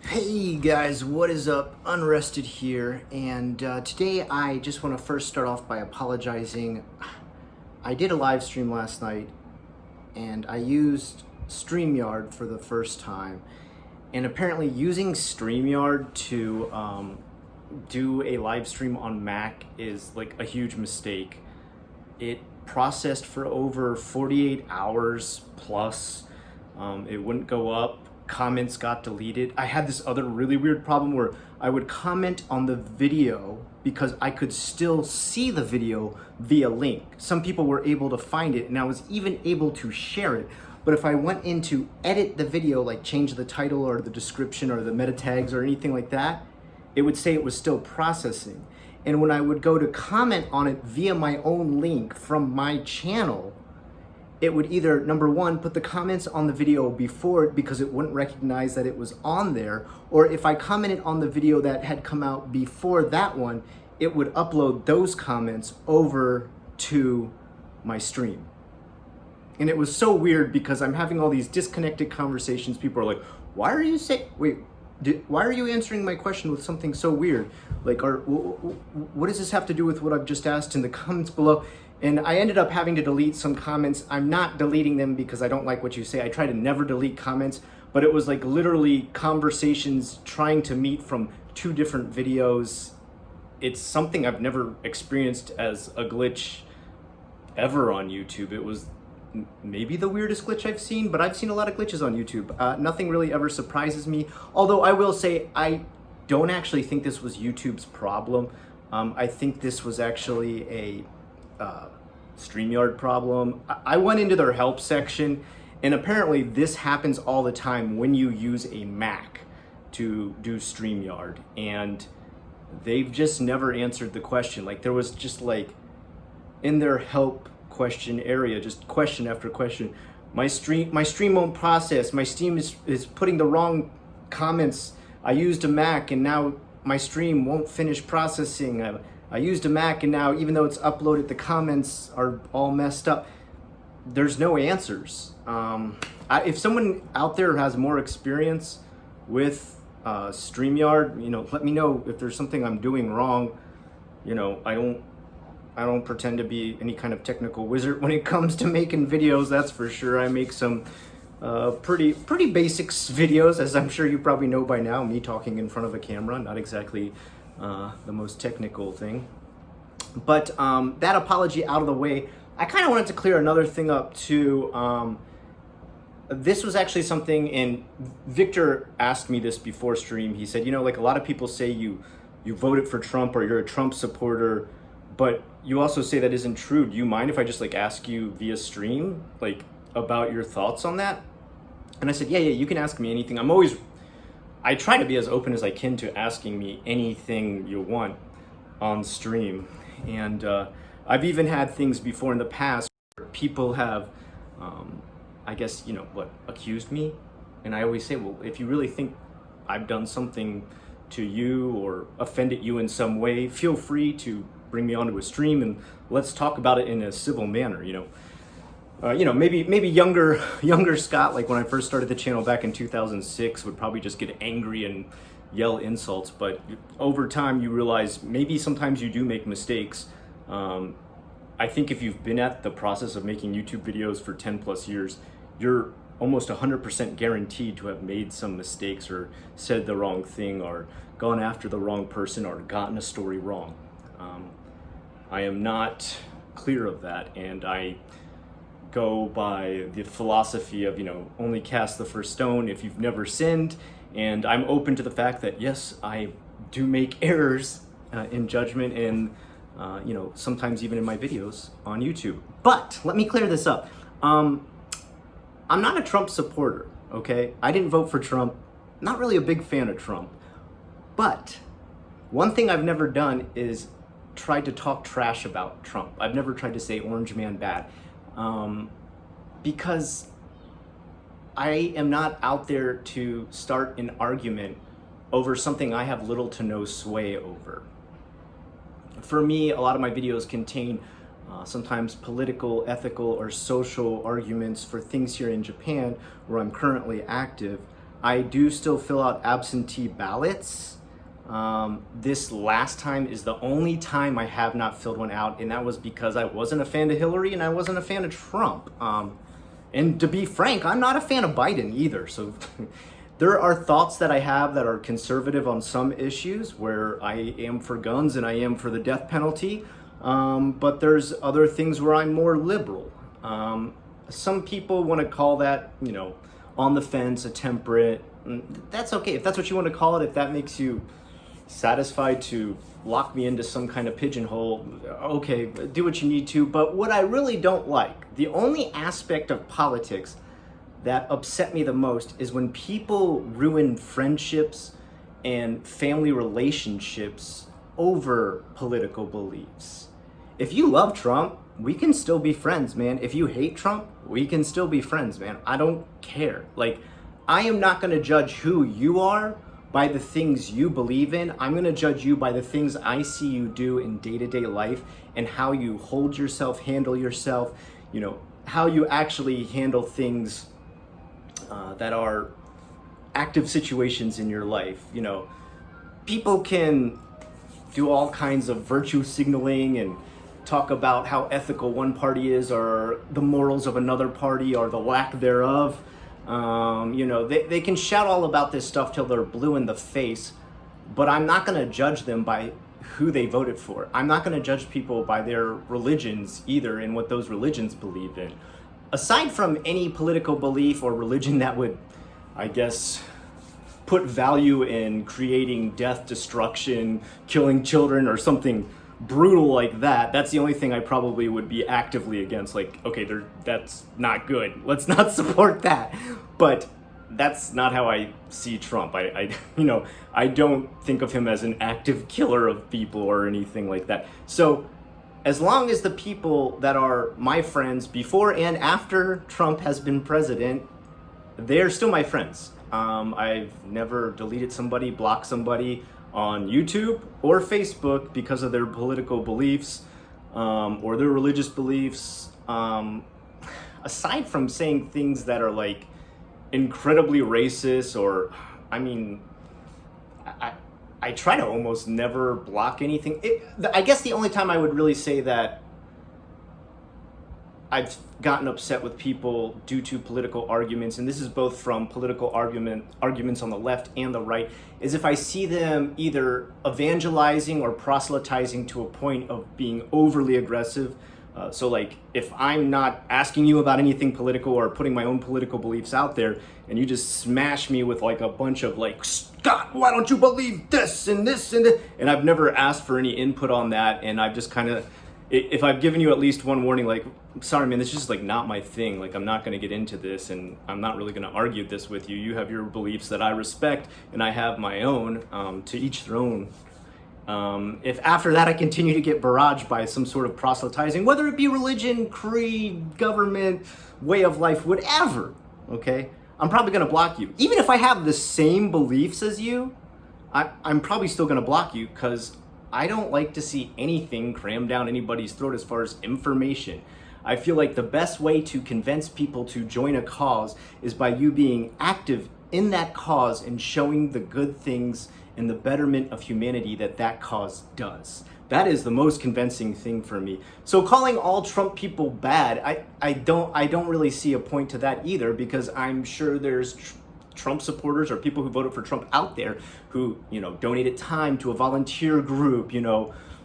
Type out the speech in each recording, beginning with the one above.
Hey guys, what is up? Unrested here, and today I just want to first start off by apologizing. I did a live stream last night, and I used StreamYard for the first time, and apparently using StreamYard to do a live stream on Mac is like a huge mistake. It processed for over 48 hours plus. It wouldn't go up. Comments got deleted. I had this other really weird problem where I would comment on the video because I could still see the video via link. Some people were able to find it and I was even able to share it. But if I went in to edit the video, like change the title or the description or the meta tags or anything like that, it would say it was still processing. And when I would go to comment on it via my own link from my channel, it would either, number one, put the comments on the video before it because it wouldn't recognize that it was on there, or if I commented on the video that had come out before that one, it would upload those comments over to my stream. And it was so weird because I'm having all these disconnected conversations. People are like, why are you why are you answering my question with something so weird? Like, what does this have to do with what I've just asked in the comments below? And I ended up having to delete some comments. I'm not deleting them because I don't like what you say. I try to never delete comments, but it was like literally conversations trying to meet from two different videos. It's something I've never experienced as a glitch ever on YouTube. It was maybe the weirdest glitch I've seen, but I've seen a lot of glitches on YouTube. Nothing really ever surprises me. Although I will say, I don't actually think this was YouTube's problem. I think this was actually a StreamYard problem. I went into their help section, and apparently this happens all the time when you use a Mac to do StreamYard, and they've just never answered the question. Like, there was just like in their help question area, just question after question. My stream won't process. My Steam is putting the wrong comments. I used a Mac and now my stream won't finish processing. I used a Mac and now, even though it's uploaded, the comments are all messed up. There's no answers. If someone out there has more experience with StreamYard, let me know if there's something I'm doing wrong. I don't pretend to be any kind of technical wizard when it comes to making videos, that's for sure. I make some pretty basic videos, as I'm sure you probably know by now. Me talking in front of a camera, not exactly the most technical thing. But that apology out of the way, I kind of wanted to clear another thing up too. This was actually something, and Victor asked me this before stream. He said, like a lot of people say you voted for Trump or you're a Trump supporter, but you also say that isn't true. Do you mind if I just like ask you via stream, like about your thoughts on that? And I said, yeah, you can ask me anything. I try to be as open as I can to asking me anything you want on stream. And I've even had things before in the past where people have, I guess, accused me. And I always say, well, if you really think I've done something to you or offended you in some way, feel free to bring me onto a stream and let's talk about it in a civil manner, maybe younger Scott, like when I first started the channel back in 2006, would probably just get angry and yell insults. But over time, you realize maybe sometimes you do make mistakes. I think if you've been at the process of making YouTube videos for 10 plus years, you're almost 100% guaranteed to have made some mistakes or said the wrong thing or gone after the wrong person or gotten a story wrong. I am not clear of that, and I go by the philosophy of, only cast the first stone if you've never sinned. And I'm open to the fact that, yes, I do make errors in judgment and, sometimes even in my videos on YouTube. But let me clear this up. I'm not a Trump supporter, okay? I didn't vote for Trump. Not really a big fan of Trump. But one thing I've never done is tried to talk trash about Trump. I've never tried to say orange man bad. Because I am not out there to start an argument over something I have little to no sway over. For me, a lot of my videos contain sometimes political, ethical, or social arguments for things here in Japan where I'm currently active. I do still fill out absentee ballots. This last time is the only time I have not filled one out, and that was because I wasn't a fan of Hillary and I wasn't a fan of Trump. And to be frank, I'm not a fan of Biden either. So there are thoughts that I have that are conservative on some issues where I am for guns and I am for the death penalty. But there's other things where I'm more liberal. Some people want to call that, on the fence, a temperate. That's okay. If that's what you want to call it, if that makes you satisfied to lock me into some kind of pigeonhole, okay, do what you need to. But what I really don't like, the only aspect of politics that upset me the most is when people ruin friendships and family relationships over political beliefs. If you love Trump, we can still be friends, man. If you hate Trump, we can still be friends, man. I don't care. I am not going to judge who you are by the things you believe in. I'm going to judge you by the things I see you do in day-to-day life and how you hold yourself, handle yourself, how you actually handle things that are active situations in your life. People can do all kinds of virtue signaling and talk about how ethical one party is or the morals of another party or the lack thereof. They can shout all about this stuff till they're blue in the face, but I'm not going to judge them by who they voted for. I'm not going to judge people by their religions either and what those religions believe in. Aside from any political belief or religion that would, I guess, put value in creating death, destruction, killing children, or something brutal like that, that's the only thing I probably would be actively against. Okay, that's not good. Let's not support that. But that's not how I see Trump. I don't think of him as an active killer of people or anything like that. So as long as the people that are my friends before and after Trump has been president, they're still my friends. I've never deleted somebody, blocked somebody on YouTube or Facebook because of their political beliefs or their religious beliefs. Aside from saying things that are incredibly racist, or I try to almost never block anything. I guess the only time I would really say that I've gotten upset with people due to political arguments, and this is both from political arguments on the left and the right, is if I see them either evangelizing or proselytizing to a point of being overly aggressive. So if I'm not asking you about anything political or putting my own political beliefs out there, and you just smash me with a bunch of Scott, why don't you believe this and this and this? And I've never asked for any input on that, and I've just kind of, if I've given you at least one warning, sorry man, this is just not my thing. I'm not going to get into this, and I'm not really going to argue this with you. You have your beliefs that I respect, and I have my own. To each their own. If after that I continue to get barraged by some sort of proselytizing, whether it be religion, creed, government, way of life, whatever, okay, I'm probably going to block you. Even if I have the same beliefs as you, I'm probably still going to block you because I don't like to see anything crammed down anybody's throat as far as information. I feel like the best way to convince people to join a cause is by you being active in that cause and showing the good things and the betterment of humanity that cause does. That is the most convincing thing for me. So calling all Trump people bad, I don't really see a point to that either, because I'm sure there's Trump supporters or people who voted for Trump out there who, donated time to a volunteer group,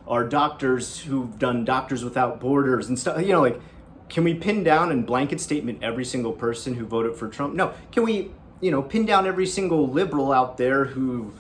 are doctors who've done Doctors Without Borders and stuff, can we pin down and blanket statement every single person who voted for Trump? No. Can we, pin down every single liberal out there who,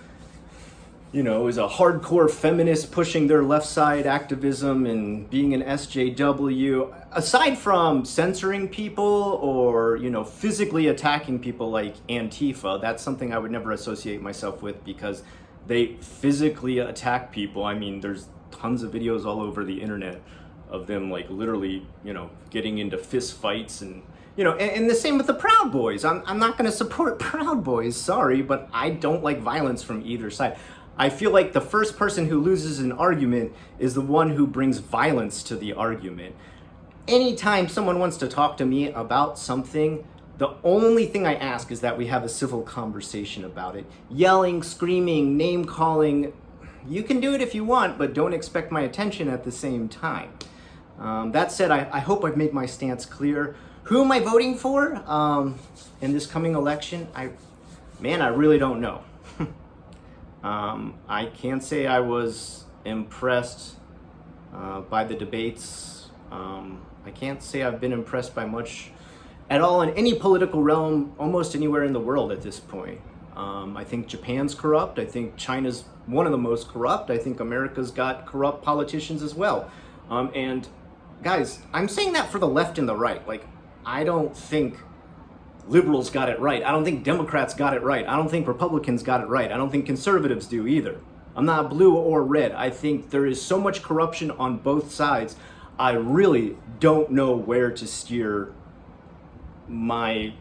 is a hardcore feminist pushing their left side activism and being an SJW? Aside from censoring people or, physically attacking people like Antifa, that's something I would never associate myself with because they physically attack people. There's tons of videos all over the internet of them literally, getting into fist fights and, and the same with the Proud Boys. I'm not going to support Proud Boys, sorry, but I don't like violence from either side. I feel like the first person who loses an argument is the one who brings violence to the argument. Anytime someone wants to talk to me about something, The only thing I ask is that we have a civil conversation about it. Yelling, screaming, name calling, you can do it if you want, but don't expect my attention at the same time. That said, I hope I've made my stance clear. Who am I voting for in this coming election? I really don't know. I can't say I was impressed by the debates. I can't say I've been impressed by much at all in any political realm, almost anywhere in the world at this point. I think Japan's corrupt. I think China's one of the most corrupt. I think America's got corrupt politicians as well. And guys, I'm saying that for the left and the right. Like, I don't think liberals got it right. I don't think Democrats got it right. I don't think Republicans got it right. I don't think conservatives do either. I'm not blue or red. I think there is so much corruption on both sides. I really don't know where to steer my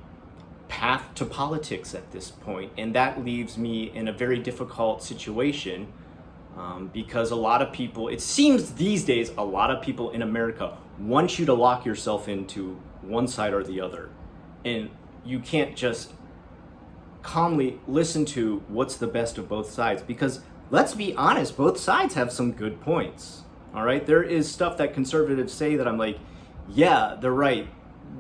path to politics at this point, and that leaves me in a very difficult situation because a lot of people, it seems these days, a lot of people in America want you to lock yourself into one side or the other, and you can't just calmly listen to what's the best of both sides, because let's be honest, both sides have some good points. All right, there is stuff that conservatives say that I'm like, yeah, they're right,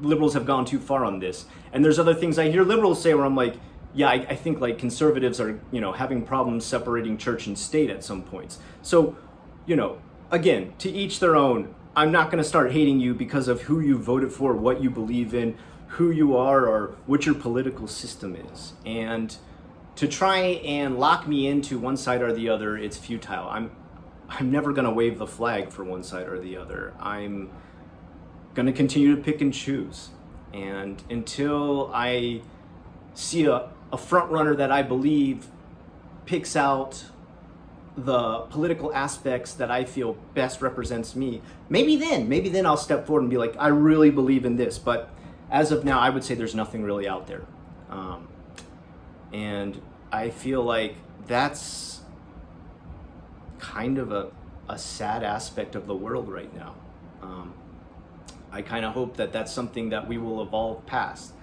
liberals have gone too far on this. And there's other things I hear liberals say where I'm like, yeah, I think like conservatives are, having problems separating church and state at some points. So, again, to each their own. I'm not going to start hating you because of who you voted for, what you believe in, who you are, or what your political system is. And to try and lock me into one side or the other, it's futile. I'm never going to wave the flag for one side or the other. I'm going to continue to pick and choose. And until I see a front runner that I believe picks out the political aspects that I feel best represents me, maybe then I'll step forward and be like, I really believe in this. But as of now, I would say there's nothing really out there. And I feel like that's kind of a sad aspect of the world right now. I kind of hope that that's something that we will evolve past.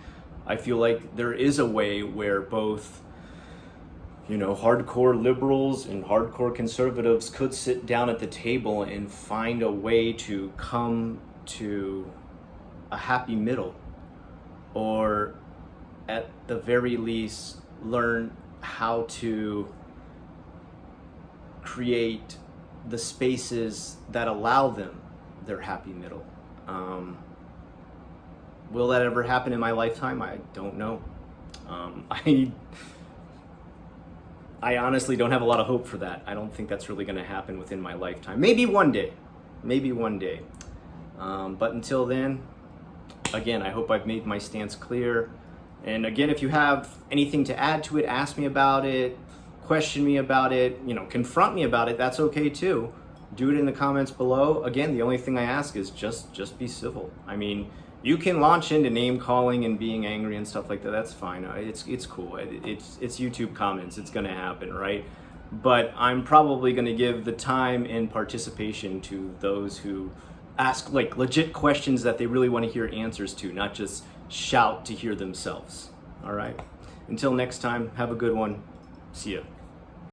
I feel like there is a way where both, hardcore liberals and hardcore conservatives could sit down at the table and find a way to come to a happy middle, or at the very least learn how to create the spaces that allow them their happy middle. Will that ever happen in my lifetime? I don't know. I honestly don't have a lot of hope for that. I don't think that's really going to happen within my lifetime. Maybe one day. But until then, again, I hope I've made my stance clear. And again, if you have anything to add to it, ask me about it, question me about it, confront me about it. That's okay too. Do it in the comments below. Again, the only thing I ask is just be civil. I mean, you can launch into name calling and being angry and stuff like that. That's fine. It's cool. It's YouTube comments. It's gonna happen, right? But I'm probably gonna give the time and participation to those who ask like legit questions that they really want to hear answers to, not just shout to hear themselves. All right. Until next time, have a good one. See ya.